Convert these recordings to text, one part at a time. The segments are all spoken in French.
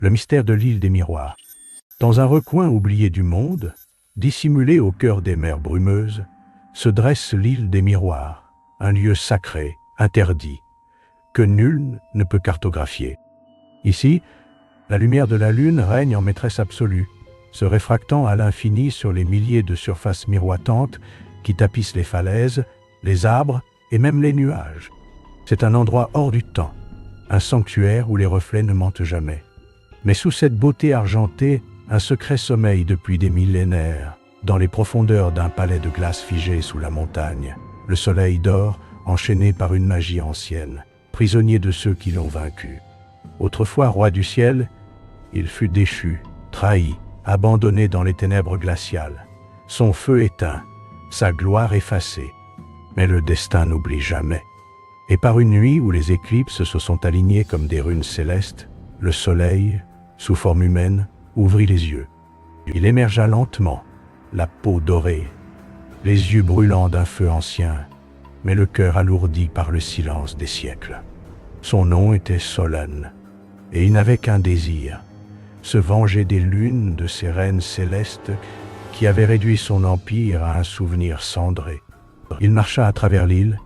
le mystère de l'île des miroirs. Dans un recoin oublié du monde, dissimulé au cœur des mers brumeuses, se dresse l'île des miroirs, un lieu sacré, interdit, que nul ne peut cartographier. Ici, la lumière de la lune règne en maîtresse absolue, se réfractant à l'infini sur les milliers de surfaces miroitantes qui tapissent les falaises, les arbres et même les nuages. C'est un endroit hors du temps, un sanctuaire où les reflets ne mentent jamais. Mais sous cette beauté argentée, un secret sommeille depuis des millénaires. Dans les profondeurs d'un palais de glace figé sous la montagne, le soleil dort, enchaîné par une magie ancienne, prisonnier de ceux qui l'ont vaincu. Autrefois roi du ciel, il fut déchu, trahi, abandonné dans les ténèbres glaciales. Son feu éteint, sa gloire effacée. Mais le destin n'oublie jamais. Et par une nuit où les éclipses se sont alignées comme des runes célestes, le soleil, sous forme humaine, ouvrit les yeux. Il émergea lentement, la peau dorée, les yeux brûlants d'un feu ancien, mais le cœur alourdi par le silence des siècles. Son nom était Solène, et il n'avait qu'un désir, se venger des lunes de ces reines célestes qui avaient réduit son empire à un souvenir cendré. Il marcha à travers l'île,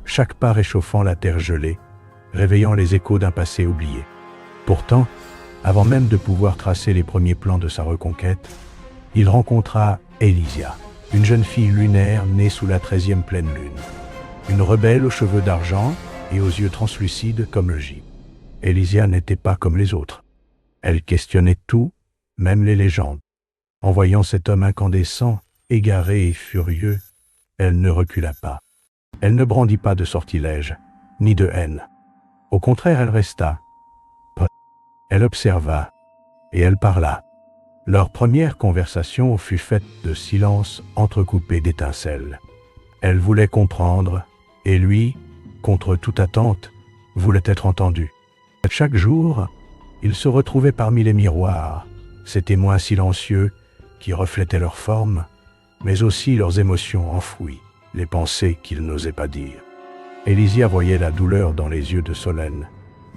chaque pas réchauffant la terre gelée, réveillant les échos d'un passé oublié. Pourtant, avant même de pouvoir tracer les premiers plans de sa reconquête, il rencontra Elysia, une jeune fille lunaire née sous la 13e pleine lune. Une rebelle aux cheveux d'argent et aux yeux translucides comme le givre. Elysia n'était pas comme les autres. Elle questionnait tout, même les légendes. En voyant cet homme incandescent, égaré et furieux, elle ne recula pas. Elle ne brandit pas de sortilège, ni de haine. Au contraire, elle resta. Elle observa, et elle parla. Leur première conversation fut faite de silence entrecoupé d'étincelles. Elle voulait comprendre, et lui, contre toute attente, voulait être entendu. Chaque jour, il se retrouvait parmi les miroirs, ces témoins silencieux qui reflétaient leurs formes, mais aussi leurs émotions enfouies, les pensées qu'il n'osait pas dire. Elysia voyait la douleur dans les yeux de Solène,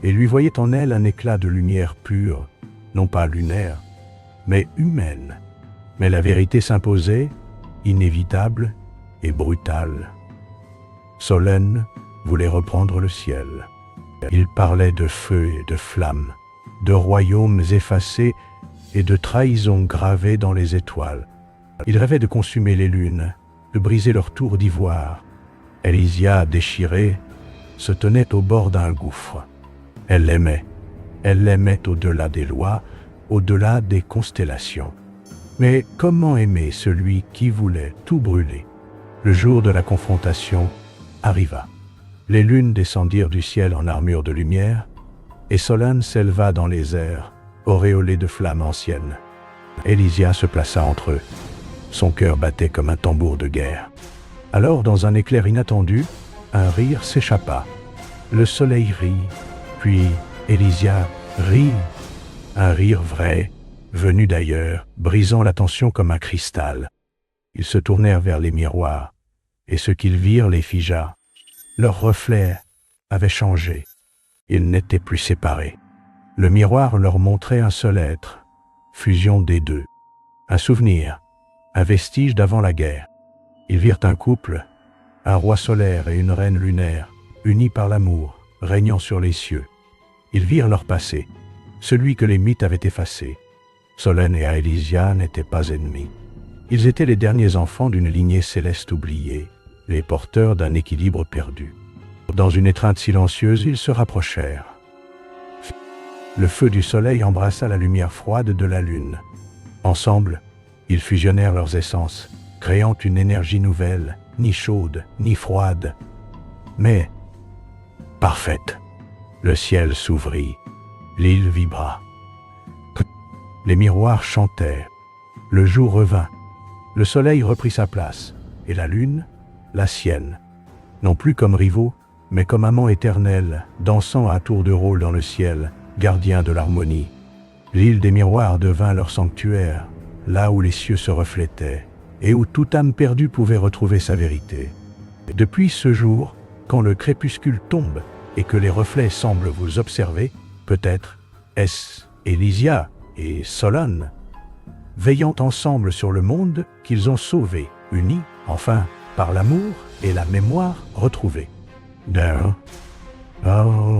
et lui voyait en elle un éclat de lumière pure, non pas lunaire, mais humaine. Mais la vérité s'imposait, inévitable et brutale. Solène voulait reprendre le ciel. Il parlait de feu et de flammes, de royaumes effacés et de trahisons gravées dans les étoiles. Il rêvait de consumer les lunes, de briser leurs tours d'ivoire. Elysia, déchirée, se tenait au bord d'un gouffre. Elle l'aimait au-delà des lois, au-delà des constellations. Mais comment aimer celui qui voulait tout brûler? Le jour de la confrontation arriva. Les lunes descendirent du ciel en armure de lumière, et Solène s'éleva dans les airs, auréolée de flammes anciennes. Elysia se plaça entre eux. Son cœur battait comme un tambour de guerre. Alors, dans un éclair inattendu, un rire s'échappa. Le soleil rit, puis Elysia rit. Un rire vrai, venu d'ailleurs, brisant la tension comme un cristal. Ils se tournèrent vers les miroirs, et ce qu'ils virent les figea. Leurs reflets avaient changé. Ils n'étaient plus séparés. Le miroir leur montrait un seul être, fusion des deux. Un souvenir, un vestige d'avant la guerre. Ils virent un couple, un roi solaire et une reine lunaire, unis par l'amour, régnant sur les cieux. Ils virent leur passé, celui que les mythes avaient effacé. Solène et Elysia n'étaient pas ennemis. Ils étaient les derniers enfants d'une lignée céleste oubliée, les porteurs d'un équilibre perdu. Dans une étreinte silencieuse, ils se rapprochèrent. Le feu du soleil embrassa la lumière froide de la lune. Ensemble, ils fusionnèrent leurs essences, créant une énergie nouvelle, ni chaude, ni froide, mais parfaite. Le ciel s'ouvrit, l'île vibra. Les miroirs chantèrent. Le jour revint. Le soleil reprit sa place, et la lune, la sienne. Non plus comme rivaux, mais comme amants éternels, dansant à tour de rôle dans le ciel, gardiens de l'harmonie. L'île des miroirs devint leur sanctuaire, là où les cieux se reflétaient, et où toute âme perdue pouvait retrouver sa vérité. Depuis ce jour, quand le crépuscule tombe et que les reflets semblent vous observer, peut-être est-ce Elysia et Solane, veillant ensemble sur le monde qu'ils ont sauvé, unis, enfin, par l'amour et la mémoire retrouvée. D'un. Oh,